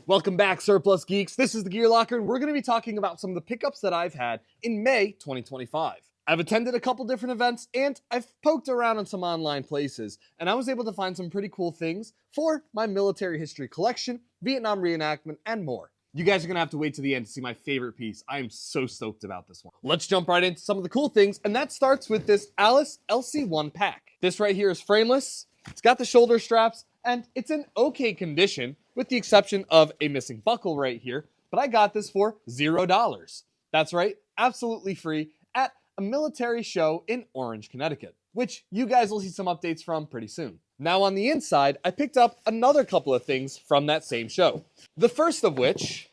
Welcome back, Surplus Geeks. This is the Gear Locker, and we're going to be talking about some of the pickups that I've had in May 2025. I've attended a couple different events, and I've poked around on some online places, and I was able to find some pretty cool things for my military history collection, Vietnam reenactment, and more. You guys are going to have to wait to the end to see my favorite piece. I am so stoked about this one. Let's jump right into some of the cool things, and that starts with this Alice LC1 pack. This right here is frameless. It's got the shoulder straps, and it's in okay condition, with the exception of a missing buckle right here, but I got this for $0. That's right, absolutely free at a military show in Orange, Connecticut, which you guys will see some updates from pretty soon. Now on the inside, I picked up another couple of things from that same show. The first of which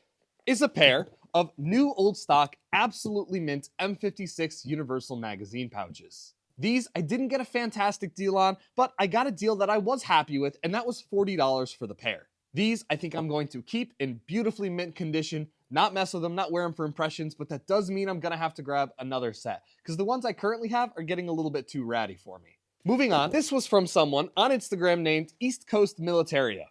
is a pair of new old stock, absolutely mint M56 Universal magazine pouches. These I didn't get a fantastic deal on, but I got a deal that I was happy with, and that was $40 for the pair. These I think I'm going to keep in beautifully mint condition, not mess with them, not wear them for impressions, but that does mean I'm going to have to grab another set, because the ones I currently have are getting a little bit too ratty for me. Moving on, this was from someone on Instagram named East Coast Militaria.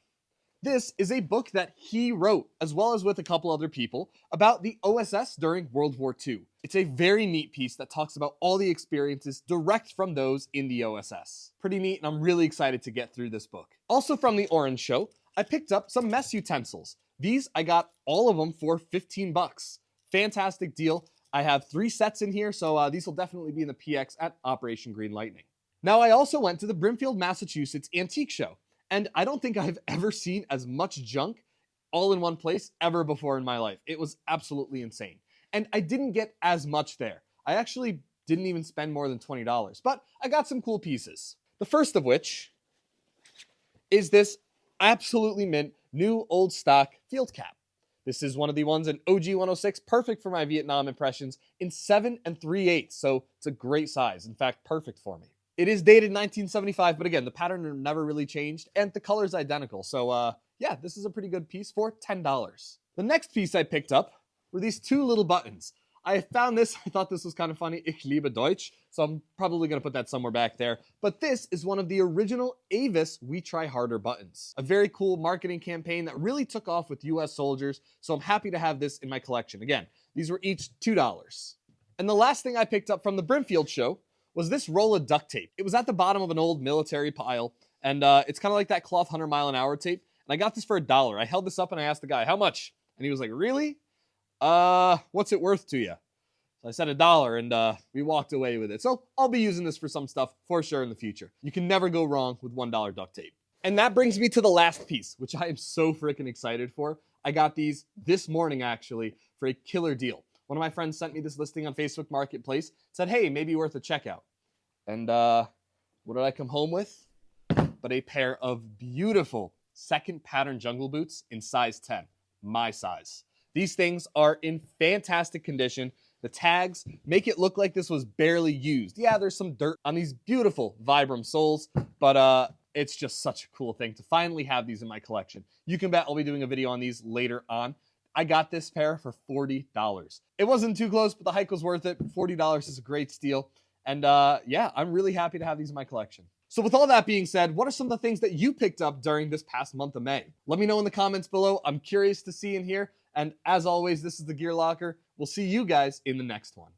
This is a book that he wrote, as well as with a couple other people, about the OSS during World War II. It's a very neat piece that talks about all the experiences direct from those in the OSS. Pretty neat, and I'm really excited to get through this book. Also from the Orange Show, I picked up some mess utensils. These, I got all of them for 15 bucks. Fantastic deal. I have 3 sets in here, so these will definitely be in the PX at Operation Green Lightning. Now, I also went to the Brimfield, Massachusetts Antique Show, and I don't think I've ever seen as much junk all in one place ever before in my life. It was absolutely insane. And I didn't get as much there. I actually didn't even spend more than $20, but I got some cool pieces. The first of which is this absolutely mint new old stock field cap. This is one of the ones in OG 106, perfect for my Vietnam impressions, in 7 3/8, so it's a great size. In fact, perfect for me. It is dated 1975, but again, the pattern never really changed, and the color's identical. So, yeah, this is a pretty good piece for $10. The next piece I picked up were these 2 little buttons. I found this, I thought this was kind of funny, Ich liebe Deutsch, so I'm probably going to put that somewhere back there. But this is one of the original Avis We Try Harder buttons. A very cool marketing campaign that really took off with US soldiers, so I'm happy to have this in my collection. Again, these were each $2. And the last thing I picked up from the Brimfield show was this roll of duct tape. It was at the bottom of an old military pile, and it's kind of like that cloth 100-mile-an-hour tape, and I got this for $1. I held this up and I asked the guy, how much? And he was like, really? What's it worth to you? So I said $1, and we walked away with it. So I'll be using this for some stuff for sure in the future. You can never go wrong with $1 duct tape. And that brings me to the last piece, which I am so freaking excited for. I got these this morning, actually, for a killer deal. One of my friends sent me this listing on Facebook Marketplace, said, hey, maybe worth a checkout. And what did I come home with? But a pair of beautiful second pattern jungle boots in size 10, my size. These things are in fantastic condition. The tags make it look like this was barely used. Yeah, there's some dirt on these beautiful Vibram soles, but it's just such a cool thing to finally have these in my collection. You can bet I'll be doing a video on these later on. I got this pair for $40. It wasn't too close, but the hike was worth it. $40 is a great steal. And yeah, I'm really happy to have these in my collection. So with all that being said, what are some of the things that you picked up during this past month of May? Let me know in the comments below. I'm curious to see and hear. And as always, this is the Gear Locker. We'll see you guys in the next one.